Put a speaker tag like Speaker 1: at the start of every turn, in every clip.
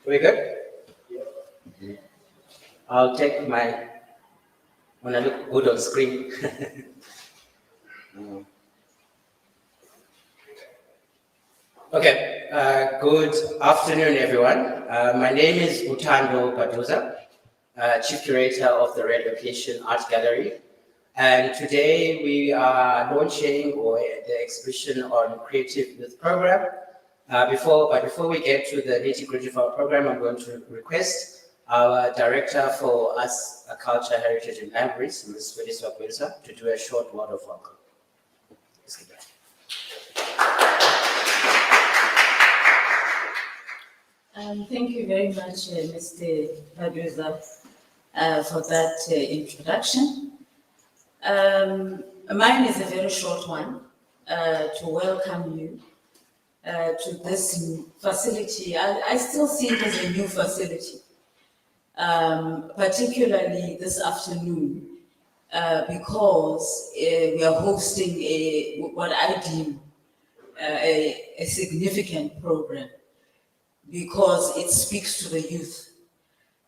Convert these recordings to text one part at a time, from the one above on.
Speaker 1: We good? I'll take my, when I look good on screen. Okay, good afternoon, everyone. My name is Utando Baduza, Chief Curator of the Red Location Art Gallery. And today we are launching the exhibition on Creative Youth Program. Before we get to the nitty-gritty of our program, I'm going to request our Director for Arts, Culture, Heritage and Libraries, Ms. Phyllis Wakwinsa, to do a short word of welcome.
Speaker 2: Thank you very much, Mr. Baduza, for that introduction. Mine is a very short one to welcome you to this facility. I still see it as a new facility, particularly this afternoon, because we are hosting what I deem a significant program, because it speaks to the youth.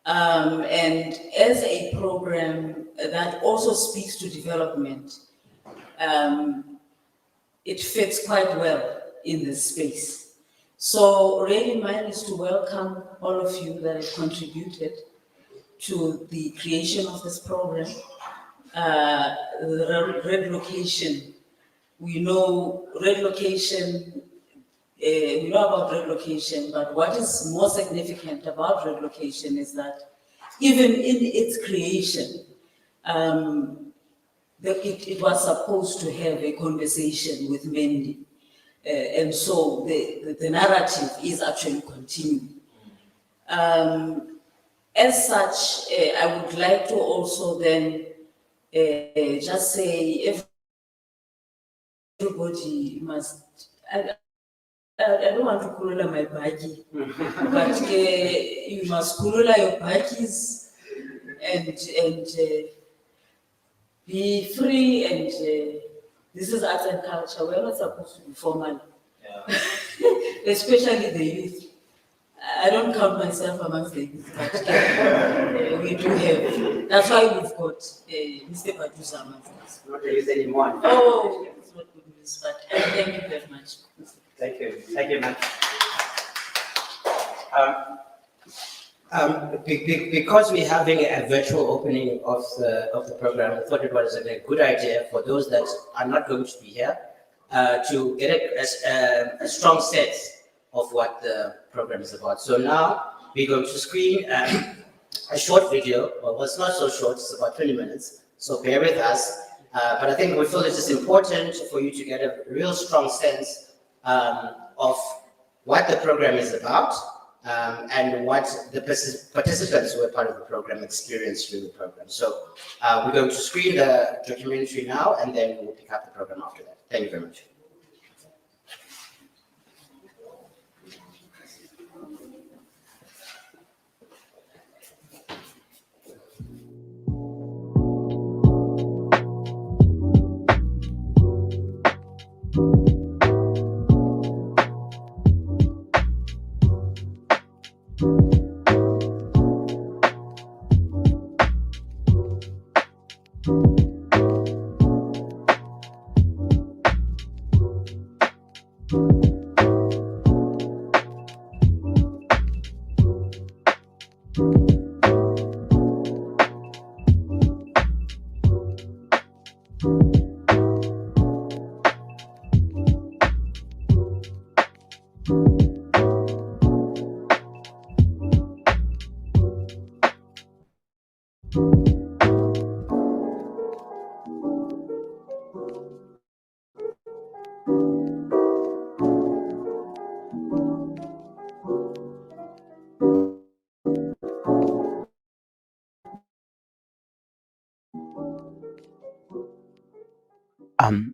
Speaker 2: And as a program that also speaks to development, it fits quite well in this space. So really mine is to welcome all of you that have contributed to the creation of this program. The Red Location, we know Red Location, we know about Red Location, but what is more significant about Red Location is that even in its creation, it was supposed to have a conversation with Mendy. And so the narrative is actually continuing. As such, I would like to also then just say everybody must, I don't want to kulula my baggy, but you must kulula your baggies and be free. And this is arts and culture. We're not supposed to be formal, especially the youth. I don't count myself amongst the youth, but we do have. That's why we've got Mr. Baduza amongst us.
Speaker 1: Not to use anymore.
Speaker 2: Oh, it's not good news, but thank you very much.
Speaker 1: Thank you, ma'am. Because we're having a virtual opening of the program, I thought it was a good idea for those that are not going to be here to get a strong sense of what the program is about. So now we're going to screen a short video. Well, it's not so short; it's about 20 minutes. So bear with us. But I think we feel it is important for you to get a real strong sense of what the program is about and what the participants who are part of the program experienced through the program. So we're going to screen the documentary now, and then we'll pick up the program after that. Thank you very much.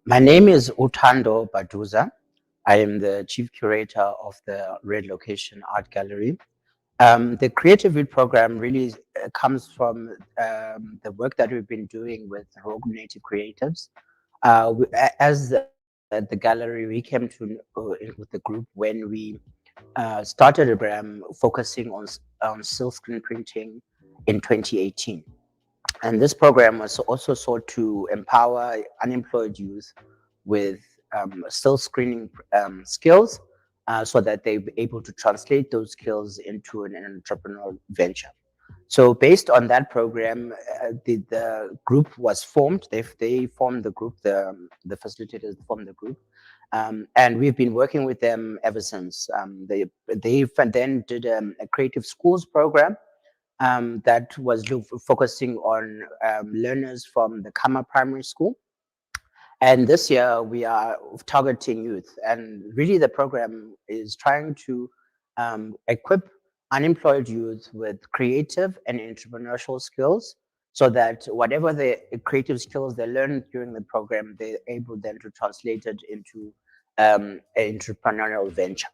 Speaker 1: My name is Utando Baduza. I am the Chief Curator of the Red Location Art Gallery. The Creative Youth Program really comes from the work that we've been doing with Rogue Native Creatives. As the gallery, we came to with the group when we started a program focusing on silk screen printing in 2018. And this program was also sought to empower unemployed youth with still screening skills so that they're able to translate those skills into an entrepreneurial venture. So based on that program, the group was formed. They formed the group. The facilitators formed the group, and we've been working with them ever since. They then did a creative schools program that was focusing on learners from the Kama Primary School. And this year we are targeting youth. And really, the program is trying to equip unemployed youth with creative and entrepreneurial skills so that whatever the creative skills they learn during the program, they're able then to translate it into an entrepreneurial venture.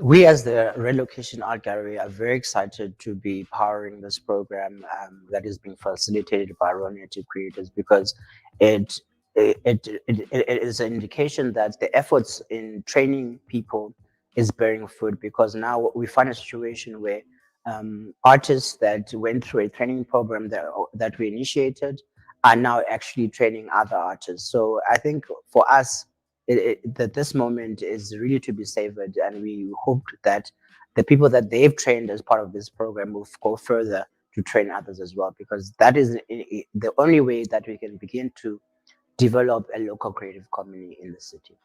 Speaker 1: We, as the Relocation Art Gallery, are very excited to be powering this program that is being facilitated by Native Creators because it, it is an indication that the efforts in training people is bearing fruit because now we find a situation where artists that went through a training program that we initiated are now actually training other artists. So I think for us, that this moment is really to be savored, and we hope that the people that they've trained as part of this program will go further to train others as well, because that is the only way that we can begin to develop a local creative community in the city.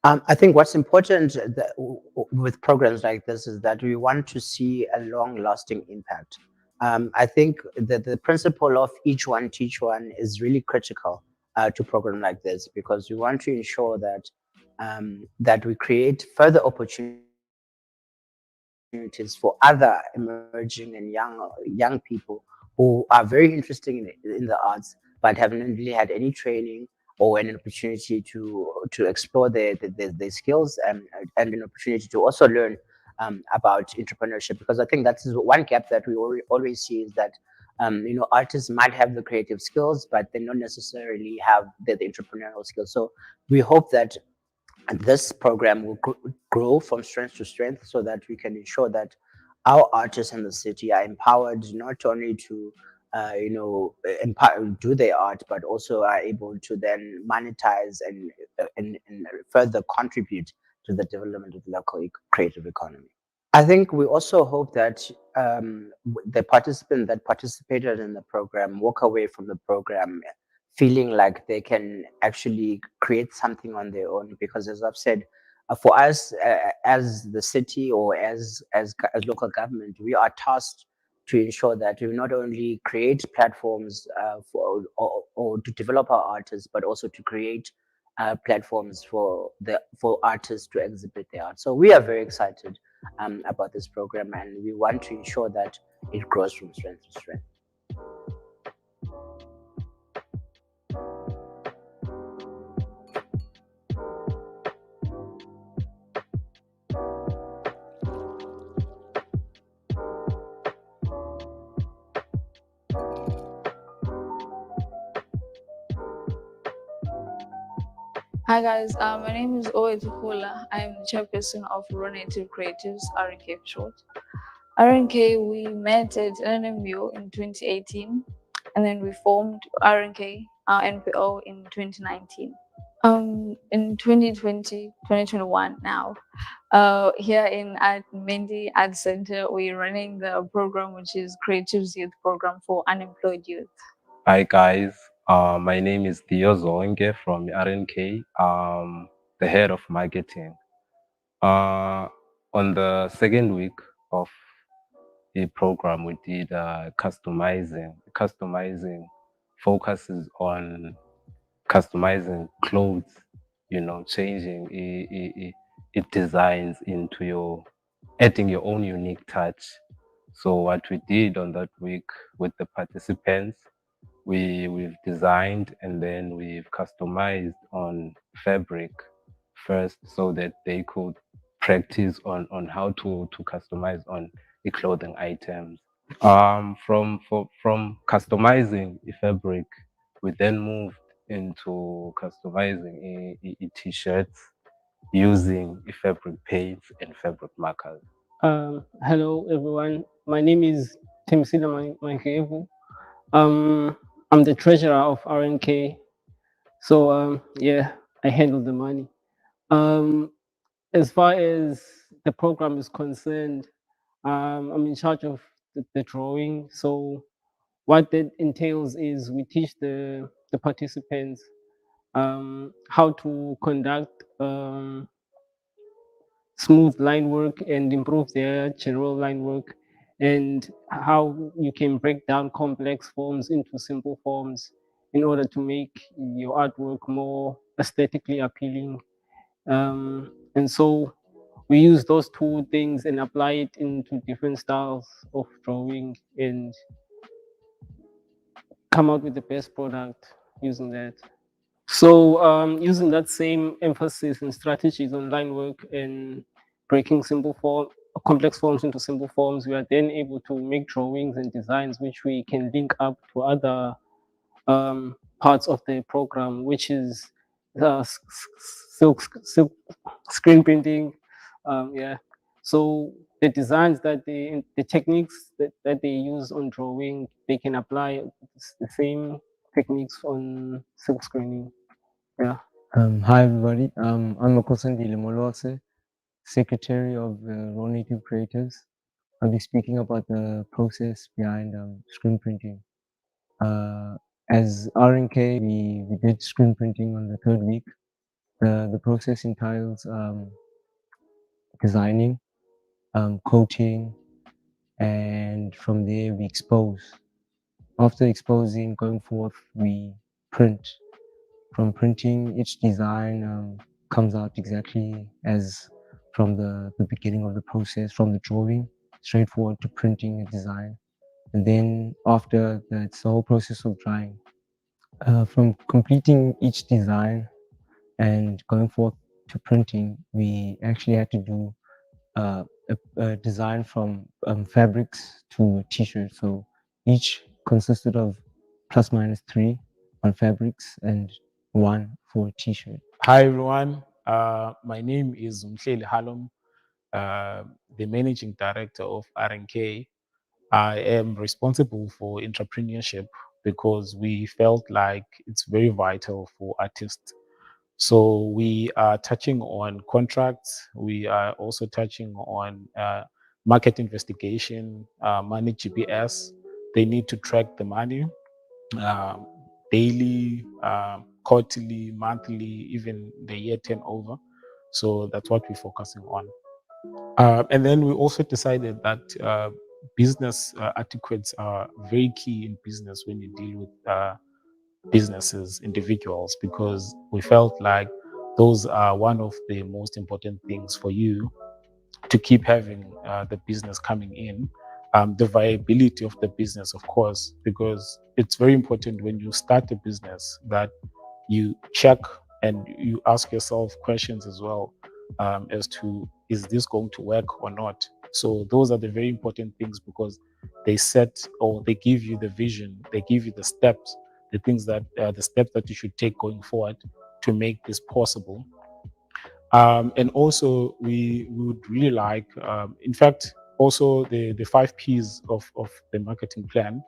Speaker 1: I think what's important with programs like this is that we want to see a long-lasting impact. I think that the principle of each one teach one is really critical to program like this because we want to ensure that that we create further opportunities for other emerging and young people who are very interested in the arts but haven't really had any training or an opportunity to explore their skills and an opportunity to also learn about entrepreneurship, because I think that's one gap that we always see is that artists might have the creative skills but they don't necessarily have the entrepreneurial skills. So we hope that this program will grow from strength to strength so that we can ensure that our artists in the city are empowered not only to do their art but also are able to then monetize and further contribute to the development of the local creative economy. I think we also hope that the participant that participated in the program walk away from the program feeling like they can actually create something on their own. Because, as I've said, for us as the city or as local government, we are tasked to ensure that we not only create platforms or to develop our artists, but also to create platforms for artists to exhibit their art. So we are very excited about this program, and we want to ensure that it grows from strength to strength.
Speaker 3: Hi guys, my name is Owe Tukula. I am the chairperson of Native Creatives, RNK for short. RNK, we met at NMU in 2018 and then we formed RNK, our NPO, in 2019. In 2020, 2021 now, here in at Mendi Art Center, we're running the program which is Creatives Youth Program for Unemployed Youth.
Speaker 4: Hi guys, my name is Theo Zonge from RNK, the head of marketing. On the second week of the program, we did customizing. Customizing focuses on customizing clothes, changing it designs into adding your own unique touch. So what we did on that week with the participants, we've designed and then we've customized on fabric first so that they could practice on how to customize on the clothing items. From customizing the fabric, we then moved into customizing t-shirts using fabric paints and fabric markers.
Speaker 5: Hello everyone. My name is Timsila Mankevu. I'm the treasurer of RNK. So yeah, I handle the money. Um, as far as the program is concerned, I'm in charge of the drawing. So what that entails is we teach the participants how to conduct smooth line work and improve their general line work, and how you can break down complex forms into simple forms in order to make your artwork more aesthetically appealing. And so we use those two things and apply it into different styles of drawing and come out with the best product using that. So using that same emphasis and strategies on line work and breaking complex forms into simple forms, we are then able to make drawings and designs which we can link up to other parts of the program, which is silk screen printing. Yeah. So the designs the techniques that they use on drawing, they can apply the same techniques on silk screening. Yeah.
Speaker 6: Hi everybody. I'm Okosandile Molose, Secretary of Raw Native Creatives. I'll be speaking about the process behind screen printing. As RNK, we did screen printing on the third week. The process entails designing, coating, and from there we expose. After exposing, going forth, we print. From printing, each design comes out exactly as from the beginning of the process, from the drawing, straightforward to printing a design. And then after that, it's the whole process of drying. From completing each design and going forth to printing, we actually had to do a design from fabrics to a t-shirt. So each consisted of plus minus 3 on fabrics and 1 for a t-shirt.
Speaker 7: Hi everyone, my name is Mhleli Halom, the Managing Director of RNK. I am responsible for entrepreneurship because we felt like it's very vital for artists. So we are touching on contracts, we are also touching on market investigation, money GPS. They need to track the money um, daily, quarterly, monthly, even the year turnover. So that's what we're focusing on. And then we also decided that business etiquettes are very key in business when you deal with businesses, individuals, because we felt like those are one of the most important things for you to keep having the business coming in, the viability of the business, of course, because it's very important when you start a business that you check and you ask yourself questions as well, as to is this going to work or not. So those are the very important things because they set or they give you the vision, they give you the steps, the steps that you should take going forward to make this possible. And also, we would really like, in fact, also the 5 Ps of the marketing plan,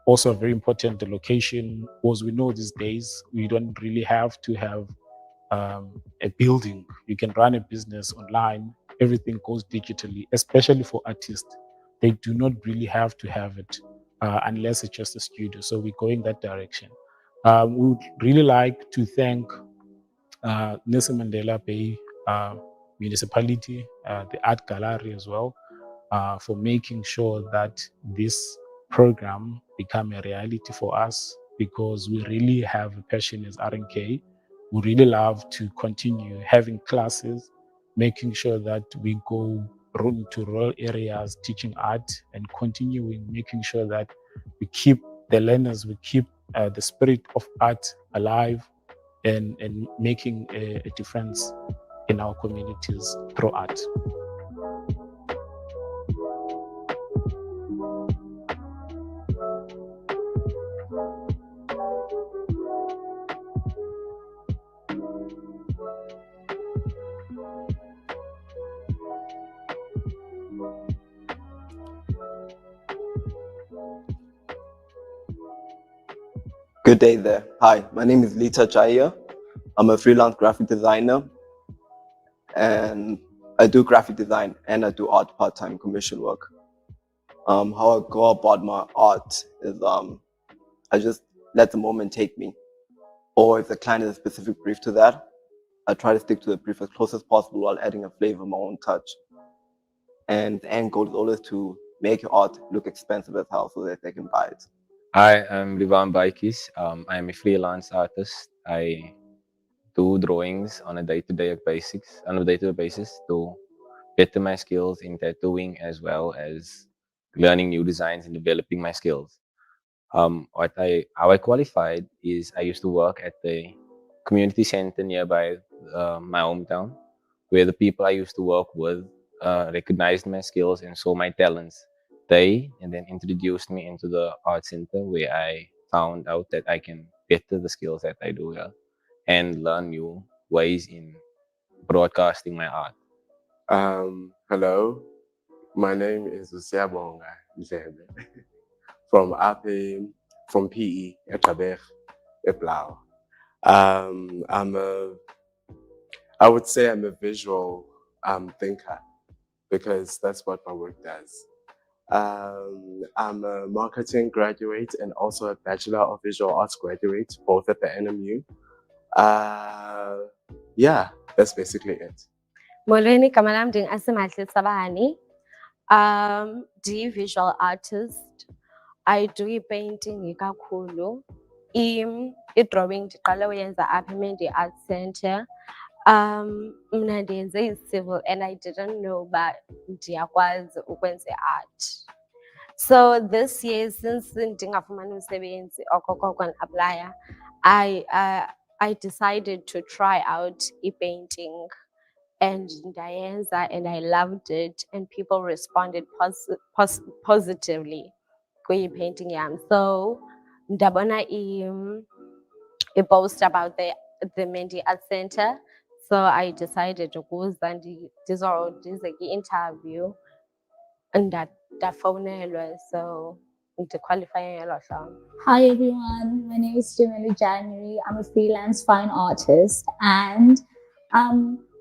Speaker 7: also very important, the location, because we know these days we don't really have to have a building. You can run a business online, everything goes digitally, especially for artists. They do not really have to have it unless it's just a studio. So we're going that direction. We would really like to thank Nelson Mandela Bay municipality, the art gallery as well, for making sure that this program become a reality for us because we really have a passion as RNK. We really love to continue having classes, making sure that we go to rural areas teaching art and continuing making sure that we keep the learners, we keep the spirit of art alive and making a difference in our communities through art.
Speaker 8: Good day there. Hi, my name is Lita Jaya. I'm a freelance graphic designer and I do graphic design and I do art part-time commission work. How I go about my art is I just let the moment take me. Or if the client has a specific brief to that, I try to stick to the brief as close as possible while adding a flavor of my own touch. And the end goal is always to make your art look expensive as hell so that they can buy it.
Speaker 9: Hi, I'm Rivan Baikis. I'm a freelance artist. I do drawings on a day-to-day basis to better my skills in tattooing as well as learning new designs and developing my skills. How I qualified is I used to work at the community center nearby my hometown, where the people I used to work with recognized my skills and saw my talents. They and then introduced me into the art center where I found out that I can better the skills that I do here and learn new ways in broadcasting my art.
Speaker 10: Hello, my name is Usiyabonga Dlebe from AP, from PE at Tabech, Eplau. I'm I would say I'm a visual thinker because that's what my work does. I'm a marketing graduate and also a Bachelor of Visual Arts graduate, both at the NMU. Yeah, that's basically it.
Speaker 11: Molweni, igama lam ndingu-Asimahle Sabani. Ndi-visual artist. I do i-painting kakhulu. I-drawing ndiqale uyenza apha eMendi Art Center. Mna ndenze i-civil and I didn't know uba ndiyakwazi ukwenza art. So this year, since ndingafumani umsebenzi okokoko ndiaplaya, I decided to try out i-painting. And ndayenza and I loved it and people responded positively kwi-painting yam. So ndabona i-post about the Mendi Art Center. So I decided ukuza ndize kwi-interview ndafowunelwa, so ndiqualifye ngelo hlobo.
Speaker 12: Hi everyone, my name is Jimmy January. I'm a freelance fine artist and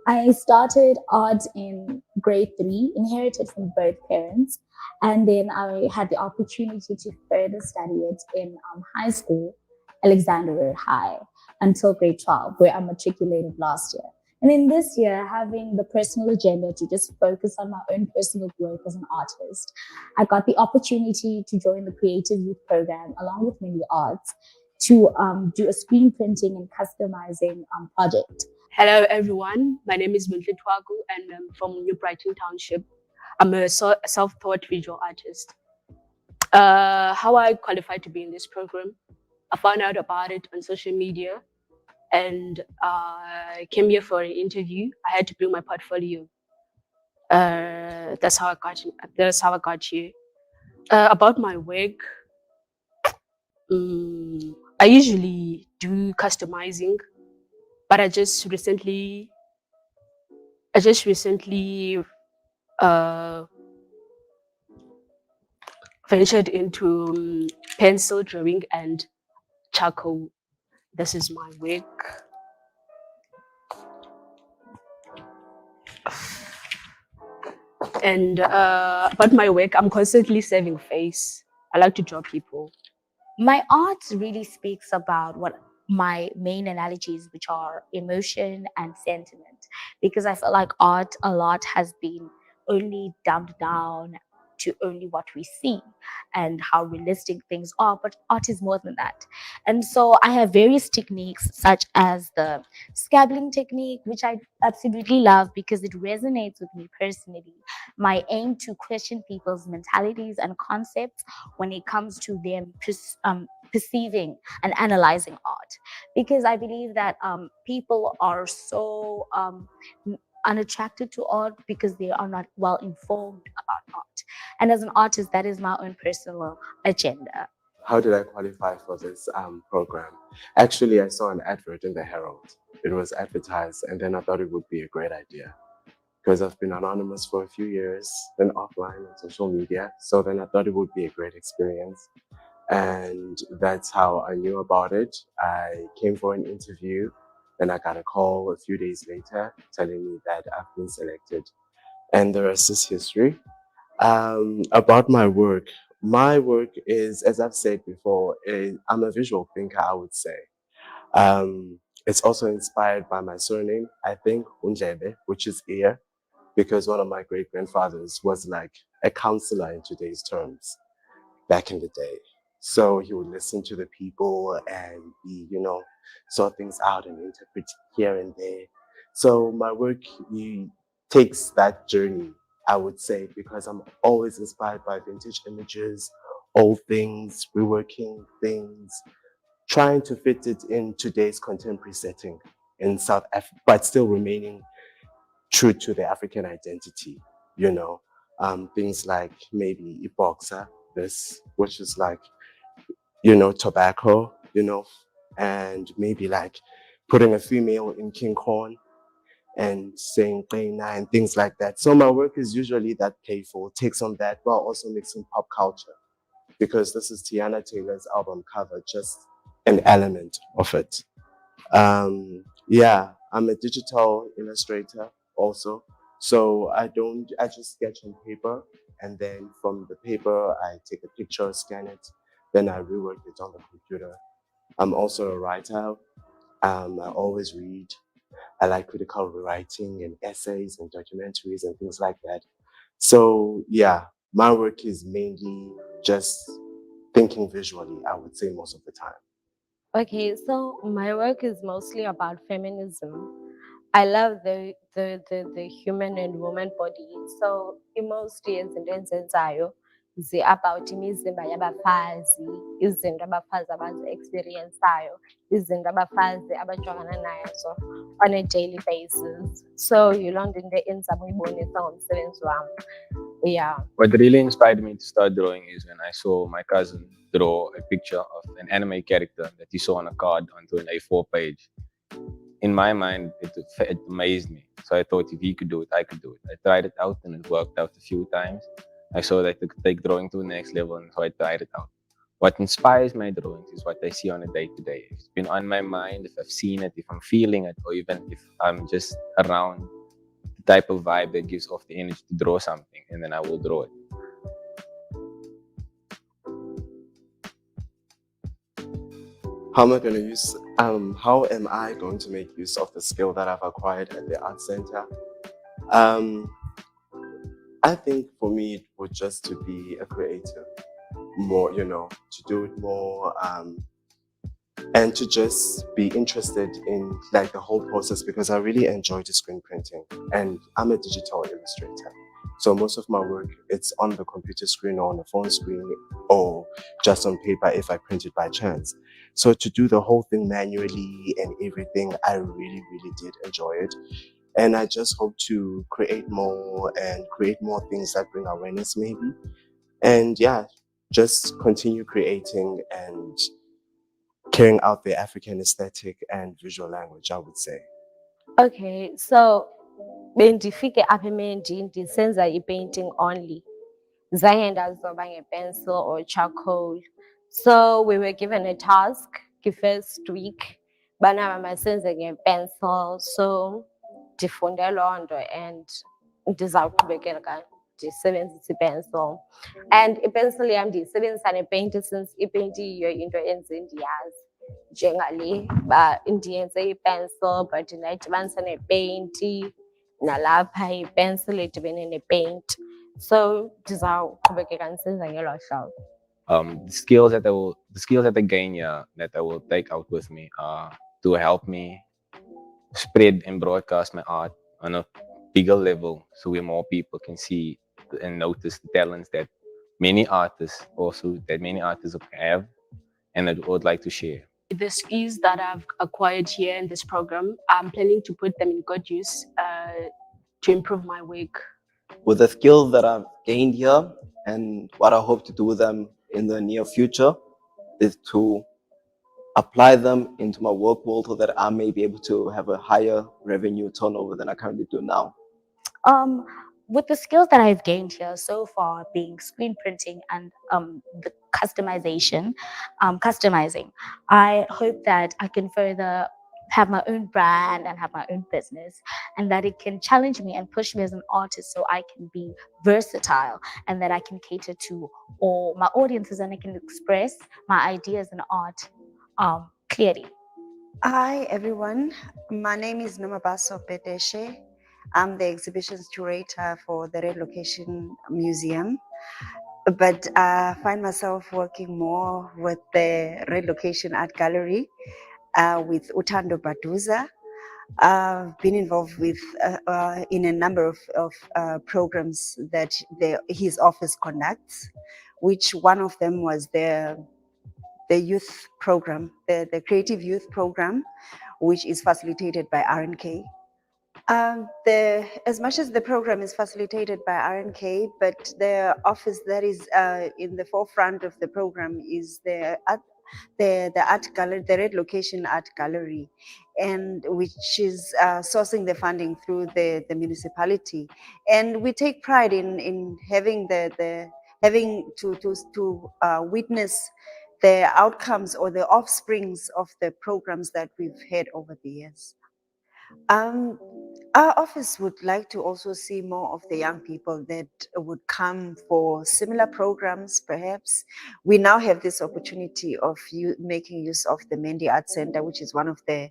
Speaker 12: I started art in grade 3, inherited from both parents, and then I had the opportunity to further study it in high school, Alexander High, until grade 12, where I matriculated last year. And then this year, having the personal agenda to just focus on my own personal growth as an artist, I got the opportunity to join the Creative Youth Program along with many arts to do a screen printing and customizing project.
Speaker 13: Hello everyone, my name is Mildred Twagu and I'm from New Brighton Township. I'm a self-taught visual artist. How I qualified to be in this program, I found out about it on social media and I came here for an interview. I had to bring my portfolio. That's how I got here. About my work, I usually do customizing, but I just recently ventured into pencil drawing and charcoal. This is my work. And about my work, I'm constantly saving face. I like to draw people.
Speaker 12: My art really speaks about what my main analogies, which are emotion and sentiment, because I feel like art a lot has been only dumbed down to only what we see and how realistic things are, but art is more than that. And so I have various techniques such as the scabbling technique, which I absolutely love because it resonates with me personally. My aim to question people's mentalities and concepts when it comes to them perceiving and analyzing art, because I believe that people are so unattracted to art because they are not well informed about art. And as an artist, that is my own personal agenda.
Speaker 10: How did I qualify for this program? Actually, I saw an advert in the Herald. It was advertised, and then I thought it would be a great idea because I've been anonymous for a few years, then offline on social media. So then I thought it would be a great experience. And that's how I knew about it. I came for an interview, then I got a call a few days later telling me that I've been selected. And the rest is history. About my work is, as I've said before, I'm a visual thinker, I would say. It's also inspired by my surname, I think, Unjebe, which is ear, because one of my great grandfathers was like a counselor in today's terms back in the day. So he would listen to the people and be, sort things out and interpret here and there. So my work takes that journey, I would say, because I'm always inspired by vintage images, old things, reworking things, trying to fit it in today's contemporary setting in South Africa, but still remaining true to the African identity, you know. Things like maybe a boxer, this, which is like, tobacco, and maybe like putting a female in King Kong and saying Reina and things like that. So my work is usually that playful, takes on that while also mixing pop culture, because this is Tiana Taylor's album cover, just an element of it. Yeah, I'm a digital illustrator also. So I just sketch on paper, and then from the paper, I take a picture, scan it, then I rework it on the computer. I'm also a writer. I always read. I like critical writing and essays and documentaries and things like that. So yeah, my work is mainly just thinking visually, I would say most of the time.
Speaker 11: Okay, so my work is mostly about feminism. I love the human and woman body. So mostly izinto enzenzayo zi-about imizimba yabafazi, izinto abafazi abazi-experienceayo, izinto abafazi abajongana nazo on a daily basis. So yiloo nto into enzama uyibonisa ngomsebenzi wam. Yeah.
Speaker 9: What really inspired me to start drawing is when I saw my cousin draw a picture of an anime character that he saw on a card onto an A4 page. In my mind, it amazed me. So I thought if he could do it, I could do it. I tried it out and it worked out a few times. I saw that I could take drawing to the next level, and so I tried it out. What inspires my drawings is what I see on a day to day. If it's been on my mind, if I've seen it, if I'm feeling it, or even if I'm just around the type of vibe that gives off the energy to draw something, and then I will draw it.
Speaker 10: How am I going to make use of the skill that I've acquired at the art center? I think for me it would just to be a creative more, to do it more, and to just be interested in like the whole process, because I really enjoy the screen printing and I'm a digital illustrator. So most of my work, it's on the computer screen or on the phone screen or just on paper if I print it by chance. So to do the whole thing manually and everything, I really, really did enjoy it. And I just hope to create more things that bring awareness maybe. And yeah, just continue creating and carrying out the African aesthetic and visual language, I would say.
Speaker 11: Okay, so bendifike apha eMendi ndisenza i-painting only. Zange ndazoba nge-pencil or charcoal. So we were given a task first week. Bana masenze nge-pencil. So ndifunde loo nto and ndizawuqhubekeka ndisebenzise i-pencil. And i-pencil yam ndiyisebenzisa nepaint since ipaint yiyo into enze ndiyazi. Njengale uba ndiyenze i-pencil but ndayidibanisa nepaint, nalapha i-pencil idibene nepaint. So ndizawuqhubekeka ndisenza ngelo hlobo.
Speaker 9: The skills that I gain here that I will take out with me are to help me spread and broadcast my art on a bigger level, so where more people can see and notice the talents that many artists have and that would like to share.
Speaker 13: The skills that I've acquired here in this program, I'm planning to put them in good use to improve my work.
Speaker 8: With the skills that I've gained here and what I hope to do with them in the near future is to apply them into my work world so that I may be able to have a higher revenue turnover than I currently do now.
Speaker 12: with the skills that I've gained here so far, being screen printing and the customizing, I hope that I can further have my own brand and have my own business, and that it can challenge me and push me as an artist so I can be versatile and that I can cater to all my audiences and I can express my ideas in art clearly.
Speaker 14: Hi, everyone. My name is Nomabaso Peteshe. I'm the exhibitions curator for the Red Location Museum, but I find myself working more with the Red Location Art Gallery with Utando Baduza. I've been involved with in a number of programs that his office conducts, which one of them was the youth program, the Creative Youth Program, which is facilitated by RNK. As much as the program is facilitated by RNK, but the office that is in the forefront of the program is the art gallery, the Red Location Art Gallery, and which is sourcing the funding through the municipality. And we take pride in having having to witness the outcomes or the offsprings of the programs that we've had over the years. Our office would like to also see more of the young people that would come for similar programs, perhaps. We now have this opportunity of making use of the Mendy Art Center, which is one of the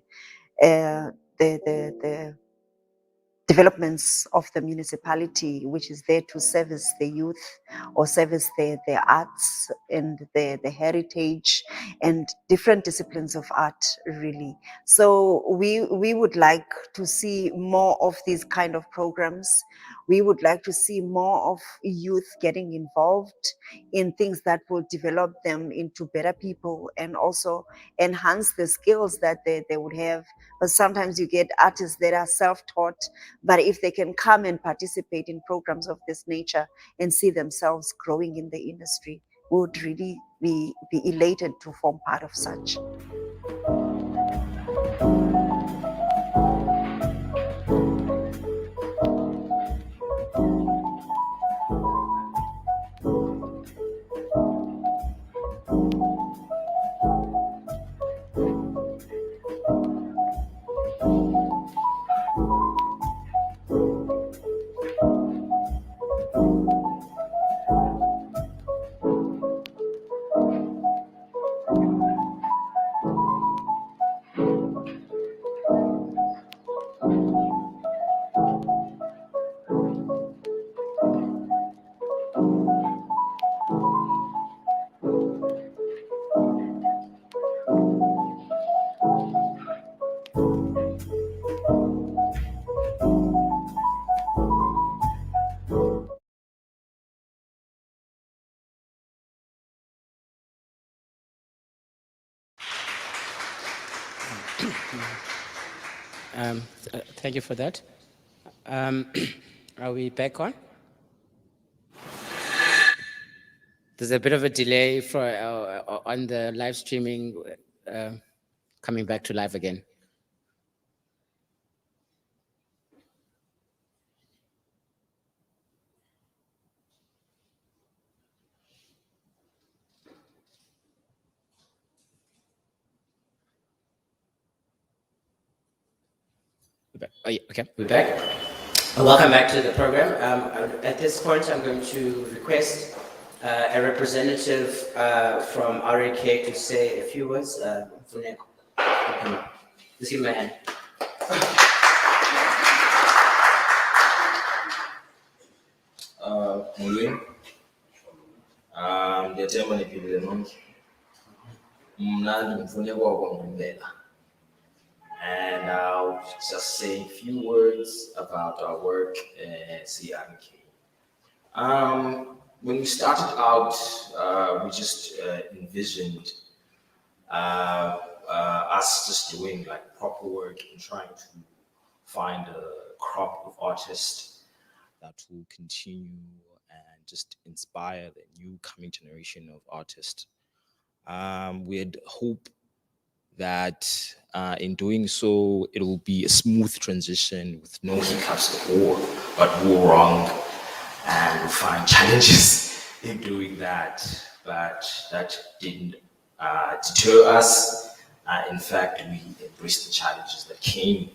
Speaker 14: developments of the municipality, which is there to service the youth or service the arts and the heritage and different disciplines of art, really. So we would like to see more of these kind of programs. We would like to see more of youth getting involved in things that will develop them into better people and also enhance the skills that they would have. But sometimes you get artists that are self-taught, but if they can come and participate in programs of this nature and see themselves growing in the industry, we would really be elated to form part of such.
Speaker 1: Thank you for that. Are we back on? There's a bit of a delay for on the live streaming, coming back to live again. Oh, yeah, okay, we're back. Welcome back to the program. At this point, I'm going to request a representative from RAK to say a few words. Just give me a hand.
Speaker 15: Molweni. Ndiyathemba niphilile nonke. Mna ndingumfuneko wakwaNgqungela. And I'll just say a few words about our work at CRK. When we started out, we just envisioned us just doing like proper work and trying to find a crop of artists that will continue and just inspire the new coming generation of artists. We had hope that in doing so, it will be a smooth transition with no hiccups or but go wrong. and we find challenges in doing that, but that didn't deter us. In fact, we embraced the challenges that came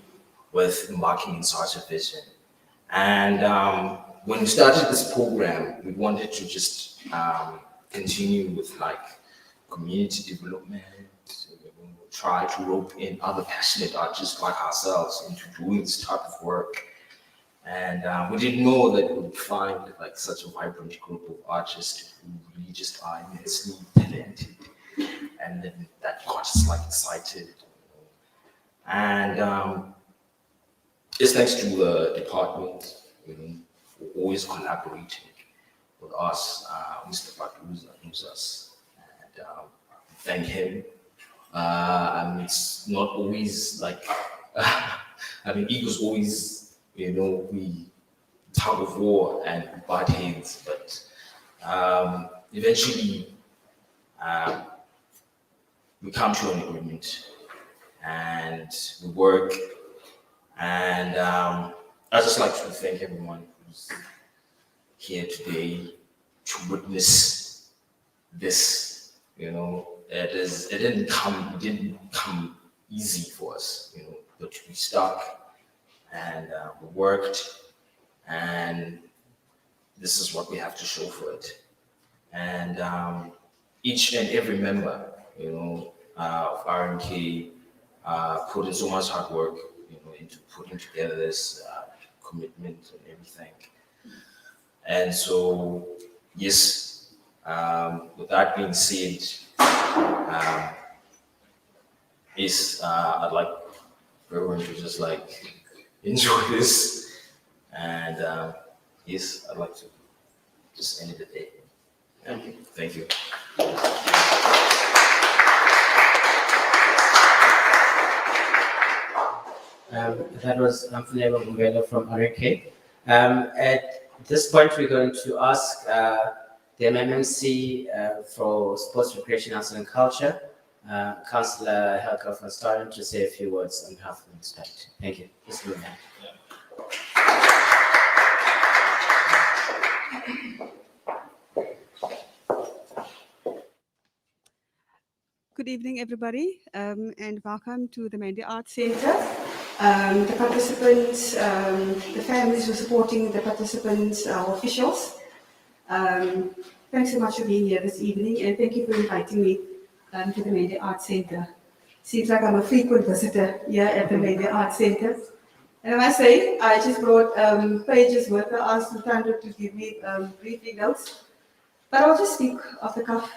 Speaker 15: with embarking in such a vision. And when we started this program, we wanted to just continue with like community development, try to rope in other passionate artists like ourselves into doing this type of work. And we didn't know that we would find like such a vibrant group of artists who really just are immensely talented. And then that got us like excited. And it's thanks to the department, for always collaborating with us, Mr. Batuza knows us, and thank him. It's not always like, egos always, we tug of war and butt heads, but eventually we come to an agreement and we work. And I'd just like to thank everyone who's here today to witness this. It didn't come easy for us, but we stuck and we worked, and this is what we have to show for it. And each and every member, of RMK put in so much hard work, into putting together this commitment and everything. And so, yes, with that being said, yes, I'd like everyone to just like enjoy this. And yes, I'd like to just end it there. Thank you. Thank you.
Speaker 1: That was Amfunelo Mbelo from RK. At this point, we're going to ask the MMC for Sports, Recreation, Arts and Culture, Councillor Helga van Staren, to say a few words on behalf of the municipality. Thank you. Just move on.
Speaker 16: Good evening, everybody, and welcome to the Mandy Arts Centre. The participants, the families who are supporting the participants, our officials. Thanks so much for being here this evening, and thank you for inviting me to the Mandy Arts Centre. Seems like I'm a frequent visitor here at the Mandy Arts Centre. And I must say, I just brought pages worth. I asked Lutando to give me briefing notes. But I'll just speak off the cuff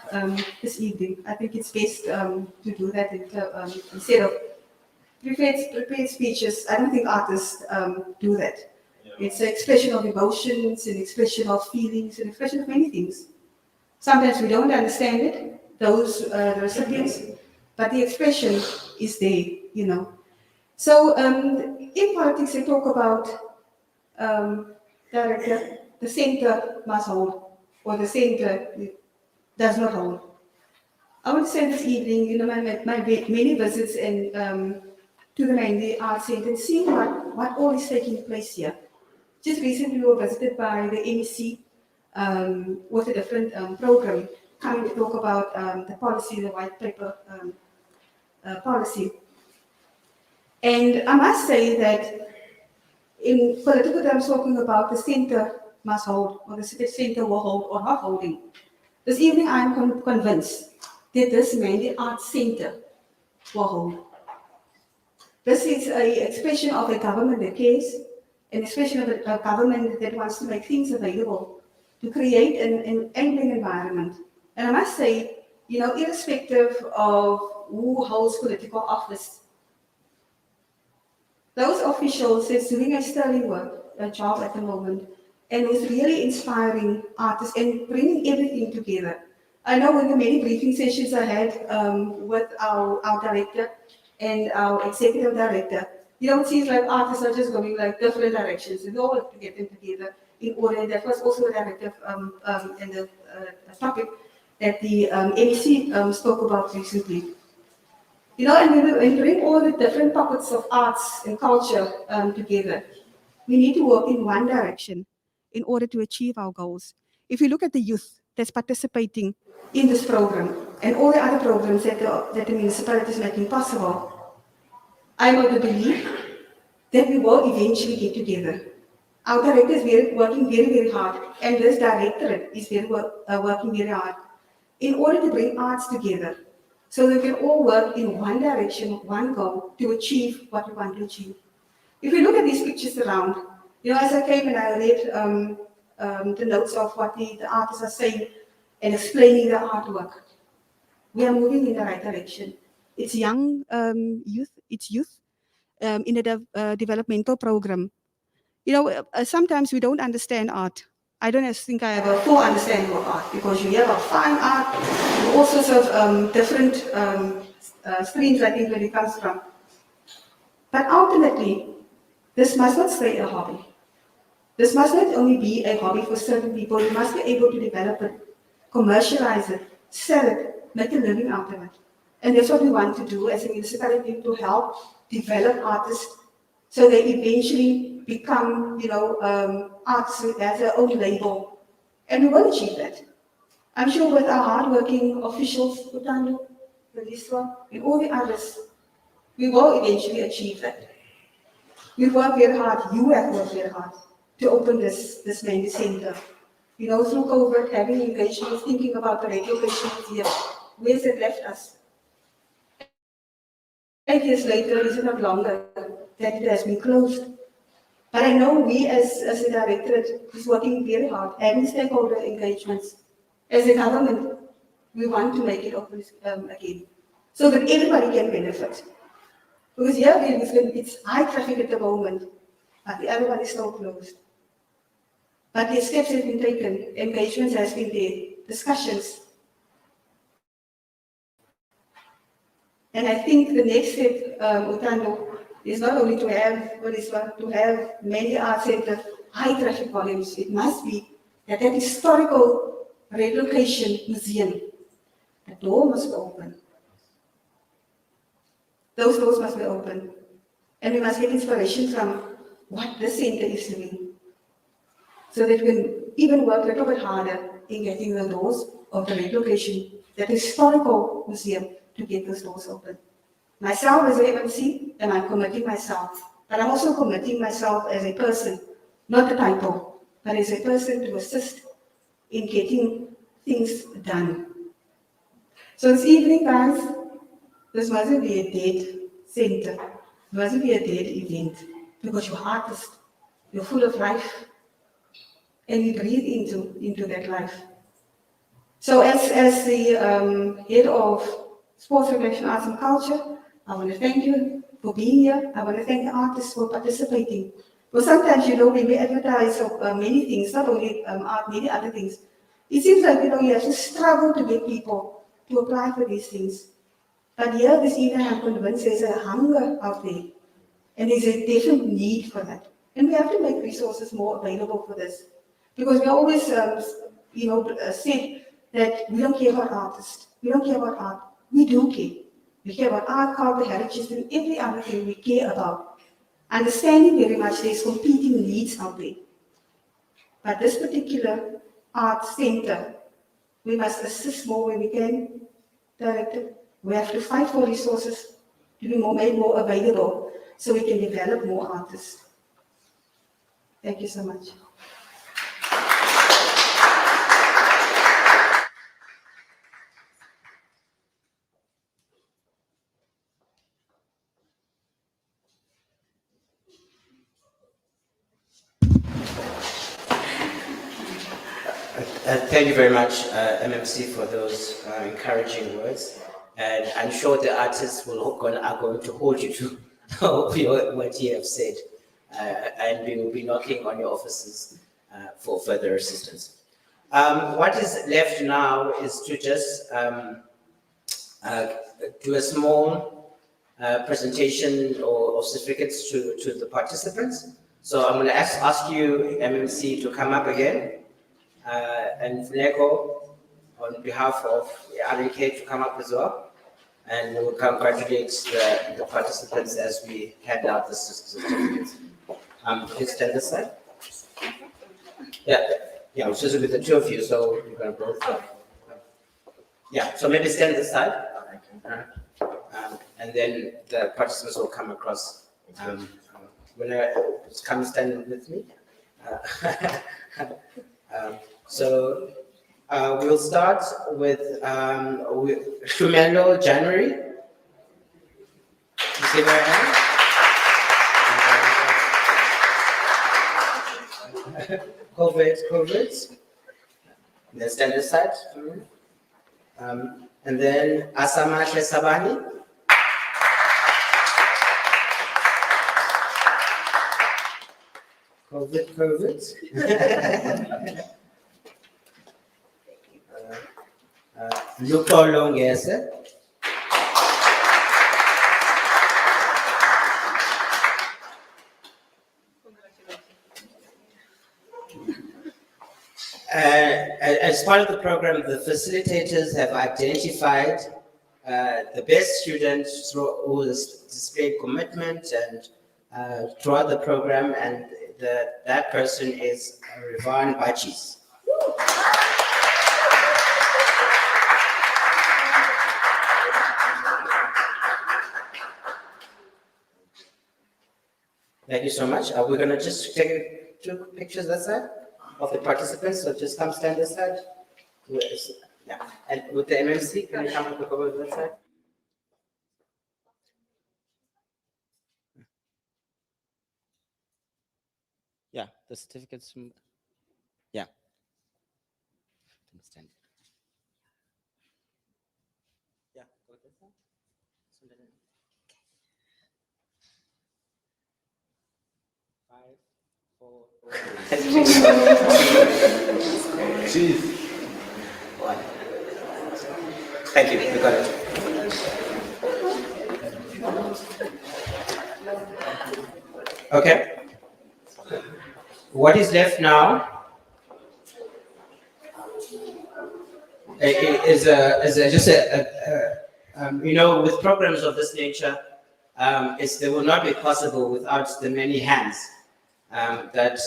Speaker 16: this evening. I think it's best to do that instead of prepared speeches. I don't think artists do that. Yeah. It's an expression of emotions, an expression of feelings, an expression of many things. Sometimes we don't understand it, those the recipients, but the expression is there, So in politics, they talk about the center must hold, or the center does not hold. I would say this evening, my many visits and to the Mandy Arts Centre, seeing what all is taking place here. Just recently, we were visited by the MEC with a different program, coming to talk about the policy, the white paper policy. And I must say that in political terms, talking about the centre must hold, or the centre will hold or not holding. This evening, I am convinced that this Mandy Arts Centre will hold. This is an expression of a government that cares, an expression of a government that wants to make things available to create an enabling environment. And I must say, irrespective of who holds political office, those officials that's doing a sterling work, a job at the moment, and who's really inspiring artists and bringing everything together. I know in the many briefing sessions I had with our director and our executive director, it seems like artists are just going like different directions, and all have to get them together in order. And that was also a directive and the topic that the MEC spoke about recently. And we bring all the different pockets of arts and culture together. We need to work in one direction in order to achieve our goals. If you look at the youth that's participating in this program and all the other programs that the municipality is making possible, I'm of the belief that we will eventually get together. Our director is working very, very hard, and this directorate is working very hard in order to bring arts together so that we can all work in one direction, one goal to achieve what we want to achieve. If we look at these pictures around, as I came and I read the notes of what the artists are saying and explaining the artwork, we are moving in the right direction. It's young youth, it's youth in a developmental program. Sometimes we don't understand art. I don't think I have a full understanding of art because you hear about fine art, all sorts of different streams, I think, where it comes from. But ultimately, this must not stay a hobby. This must not only be a hobby for certain people. You must be able to develop it, commercialize it, sell it, make a living out of it. And that's what we want to do as a municipality, to help develop artists so they eventually become, artists who has their own label. And we will achieve that. I'm sure with our hardworking officials, Utando, Veliswa, and all the others, we will eventually achieve that. We work very hard, you have worked very hard to open this main center. Through COVID, having engagements, thinking about the radio station here, where's it left us? 8 years later, is it not longer that it has been closed? But I know we as a directorate is working very hard, having stakeholder engagements. As a government, we want to make it open again, so that everybody can benefit. Because here it's high traffic at the moment, but the other one is still closed. But the steps have been taken, engagements has been there, discussions. And I think the next step, Utando, is not only to have many art centers, high traffic volumes. It must be that historical relocation museum, the door must be open. Those doors must be open. And we must get inspiration from what the center is doing, so that we can even work a little bit harder in getting the doors of the relocation, that historical museum, to get those doors open. Myself as an MMC, and I'm committing myself, but I'm also committing myself as a person, not the title, but as a person to assist in getting things done. So this evening, guys, this mustn't be a dead center. It mustn't be a dead event, because you're artists, you're full of life, and you breathe into that life. So as the head of Sports, Recreation, Arts and Culture, I want to thank you for being here. I want to thank the artists for participating. Because sometimes, when we advertise many things, not only art, many other things, it seems like, you have to struggle to get people to apply for these things. But here this evening, I'm convinced there's a hunger out there, and there's a definite need for that. And we have to make resources more available for this. Because we always, said that we don't care about artists. We don't care about art. We do care. We care about art, culture, heritage, and every other thing we care about. Understanding very much there's competing needs out there. But this particular art center, we must assist more when we can, Director. We have to fight for resources to be made more available so we can develop more artists. Thank you so much.
Speaker 1: Thank you very much, MMC, for those encouraging words. And I'm sure the artists are going to hold you to what you have said. And we will be knocking on your offices for further assistance. What is left now is to just do a small presentation of certificates to the participants. So I'm going to ask you, MMC, to come up again. And Funeko, on behalf of RNK, to come up as well. And we will congratulate the participants as we hand out the certificates. Please stand aside. Yeah, it's just with the two of you, so you're gonna both. Yeah, so maybe stand this side. And then the participants will come across. When come stand with me. So we'll start with Shumelo January. You see my hand? COVID. Then stand this side. And then Asamahle Sabani. COVID. Lupo Longese. As part of the program, the facilitators have identified the best students who displayed commitment and throughout the program, and that person is Rivan Bachis. Thank you so much. We're going to just take two pictures that side of the participants, so just come stand this side. Yeah. And with the MMC, can you come and look over that side? Yeah, the certificates from, yeah. Understand. Yeah, go this side. So then, 5, 4, Jeez. 1. Thank you, you got it. Okay. What is left now is just you know, with programs of this nature, they will not be possible without the many hands that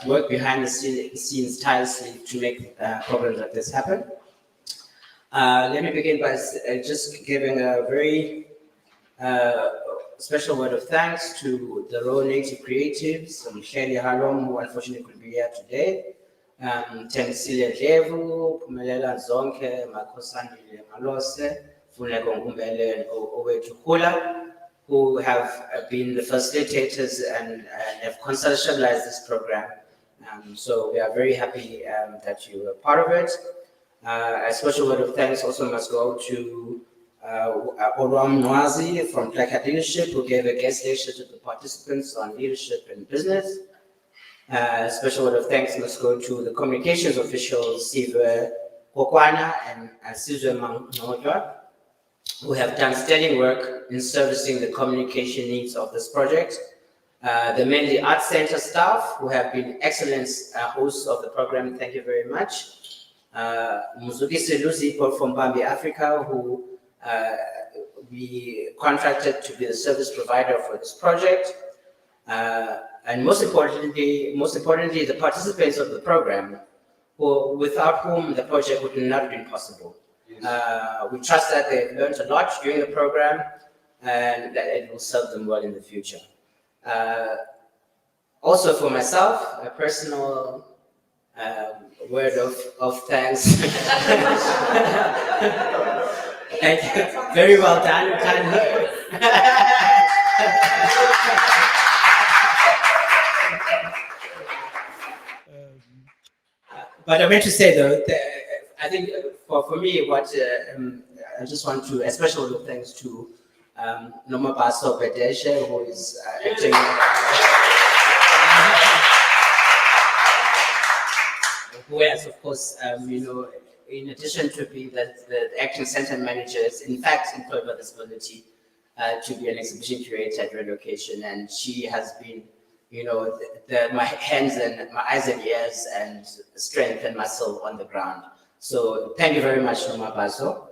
Speaker 1: work behind the scenes tirelessly to make programs like this happen. Let me begin by just giving a very special word of thanks to the Raw Native Creatives, Msheli Halom, who unfortunately couldn't be here today, Temsile Levu, Pumelela Zonke, Makosandile Malose, Funeko Ngumbele, and Owethu Hula, who have been the facilitators and have conceptualized this program. So we are very happy that you were part of it. A special word of thanks also must go to Oram Nwazi from Kreative Leadership, who gave a guest lecture to the participants on leadership and business. Special word of thanks must go to the communications officials, Sive Kokwana and Sizwe Mangodwa, who have done sterling work in servicing the communication needs of this project. The mainly Arts Center staff, who have been excellent hosts of the program, thank you very much. Muzukisi Lucy from Bambi Africa, who we contracted to be the service provider for this project. And most importantly, the participants of the program, without whom the project would not have been possible. We trust that they've learned a lot during the program and that it will serve them well in the future. Also for myself, a personal word of thanks. Thank you. Very well done. But I meant to say though, I think for me, what I just want to, a special thanks to Noma Baso Bedeshe, who is acting. Who has, of course, you know, in addition to being the acting center manager, is in fact employed by this ability to be an exhibition curator at Relocation, and she has been, you know, my hands and my eyes and ears and strength and muscle on the ground. So thank you very much, Noma Baso.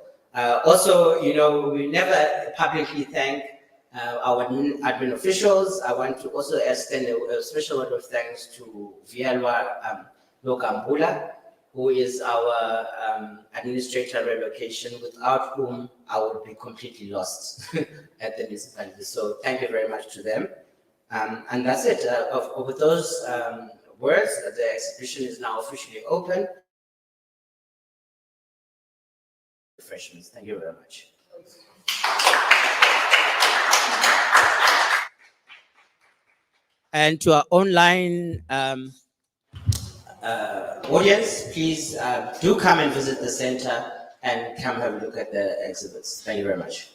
Speaker 1: Also, you know, we never publicly thank our admin officials. I want to also extend a special word of thanks to Vielwa Lokambula, who is our administrator relocation, without whom I would be completely lost at the municipality. So thank you very much to them. And that's it. With those words, the exhibition is now officially open. Refreshments. Thank you very much. And to our online audience, please do come and visit the center and come have a look at the exhibits. Thank you very much.